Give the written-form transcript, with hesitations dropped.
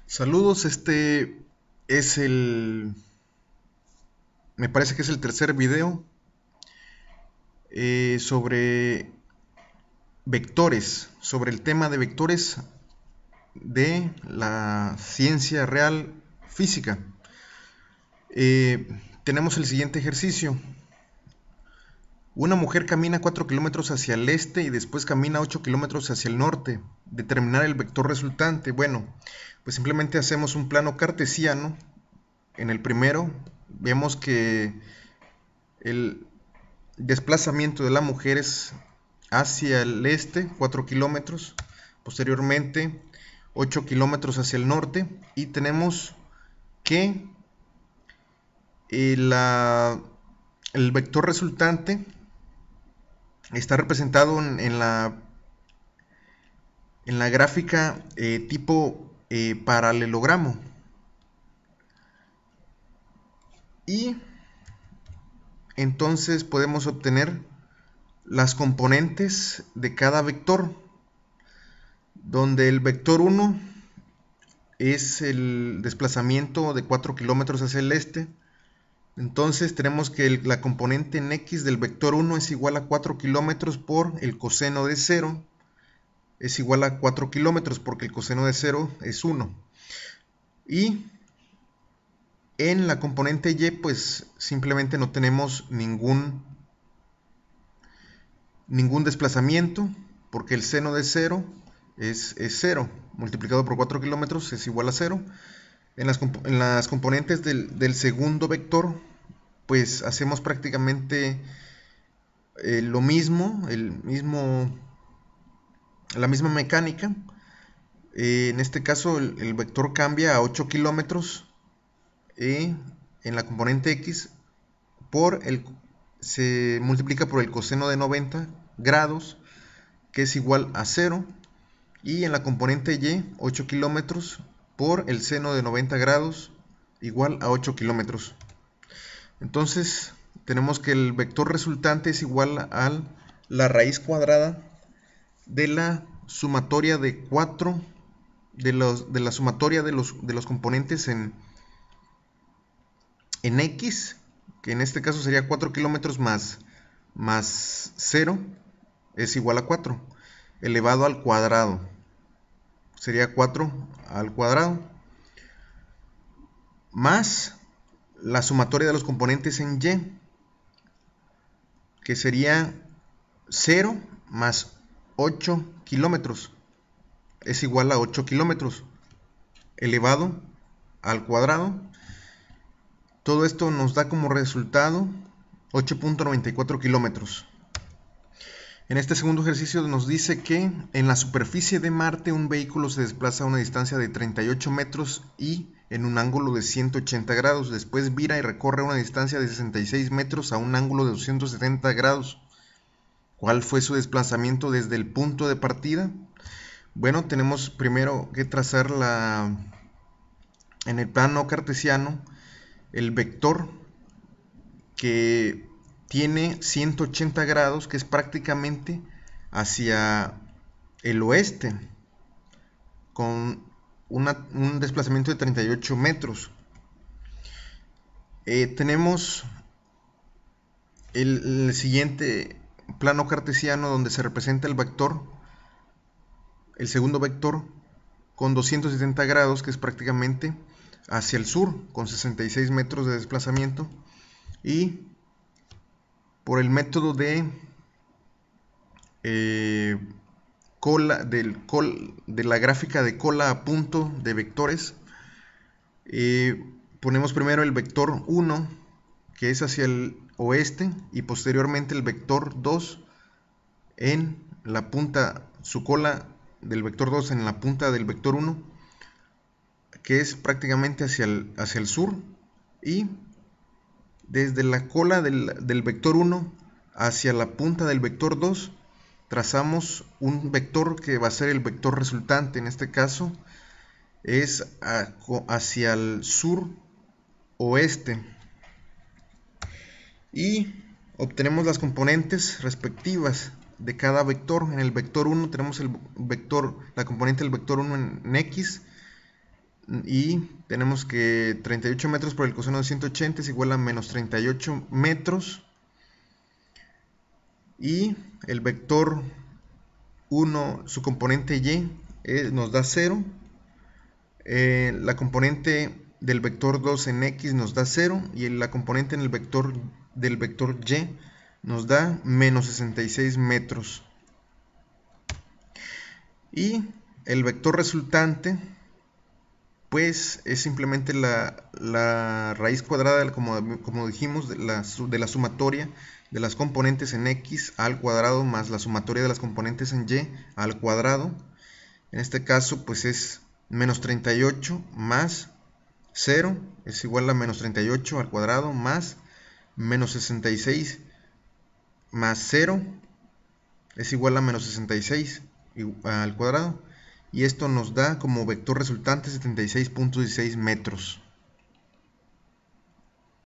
Saludos, este es me parece que es el tercer video sobre vectores, sobre el tema de vectores de la ciencia real física. Tenemos el siguiente ejercicio. Una mujer camina 4 kilómetros hacia el este y después camina 8 kilómetros hacia el norte. Determinar el vector resultante. Bueno, pues simplemente hacemos un plano cartesiano. En el primero vemos que el desplazamiento de la mujer es hacia el este, 4 kilómetros, posteriormente 8 kilómetros hacia el norte, y tenemos que el vector resultante está representado en la gráfica tipo paralelogramo. Y entonces podemos obtener las componentes de cada vector, donde el vector 1 es el desplazamiento de 4 kilómetros hacia el este. Entonces tenemos que la componente en x del vector 1 es igual a 4 kilómetros por el coseno de 0 es igual a 4 kilómetros, porque el coseno de 0 es 1. Y en la componente y, pues simplemente no tenemos ningún desplazamiento, porque el seno de 0 es 0, multiplicado por 4 kilómetros es igual a 0. En las componentes del segundo vector, pues hacemos prácticamente lo mismo, la misma mecánica. En este caso el vector cambia a 8 kilómetros en la componente x se multiplica por el coseno de 90 grados, que es igual a 0, y en la componente y 8 kilómetros por el seno de 90 grados igual a 8 kilómetros. Entonces tenemos que el vector resultante es igual a la raíz cuadrada de la sumatoria de 4 de la sumatoria de los componentes en x, que en este caso sería 4 kilómetros más 0 es igual a 4 elevado al cuadrado. Sería 4 al cuadrado más la sumatoria de los componentes en y, que sería 0 más 8 kilómetros es igual a 8 kilómetros elevado al cuadrado. Todo esto nos da como resultado 8.94 kilómetros. En este segundo ejercicio nos dice que en la superficie de Marte un vehículo se desplaza a una distancia de 38 metros y en un ángulo de 180 grados. Después vira y recorre una distancia de 66 metros a un ángulo de 270 grados. ¿Cuál fue su desplazamiento desde el punto de partida? Bueno, tenemos primero que trazar en el plano cartesiano el vector que tiene 180 grados, que es prácticamente hacia el oeste, con un desplazamiento de 38 metros. Tenemos el siguiente plano cartesiano, donde se representa el vector, el segundo vector, con 270 grados, que es prácticamente hacia el sur, con 66 metros de desplazamiento. Y por el método de de la gráfica de cola a punto de vectores, ponemos primero el vector 1, que es hacia el oeste, y posteriormente el vector 2 en la punta, su cola del vector 2 en la punta del vector 1, que es prácticamente hacia el sur, y desde la cola del vector 1 hacia la punta del vector 2 trazamos un vector que va a ser el vector resultante. En este caso es hacia el sur oeste, y obtenemos las componentes respectivas de cada vector. En el vector 1 tenemos la componente del vector 1 en x, y tenemos que 38 metros por el coseno de 180 es igual a menos 38 metros, y el vector 1, su componente y, nos da 0, la componente del vector 2 en x nos da 0, y la componente en el vector del vector y nos da menos 66 metros. Y el vector resultante pues es simplemente la raíz cuadrada, como dijimos, de la sumatoria de las componentes en x al cuadrado más la sumatoria de las componentes en y al cuadrado. En este caso pues es menos 38 más 0 es igual a menos 38 al cuadrado más menos 66 más 0 es igual a menos 66 al cuadrado. Y esto nos da como vector resultante 76.16 metros.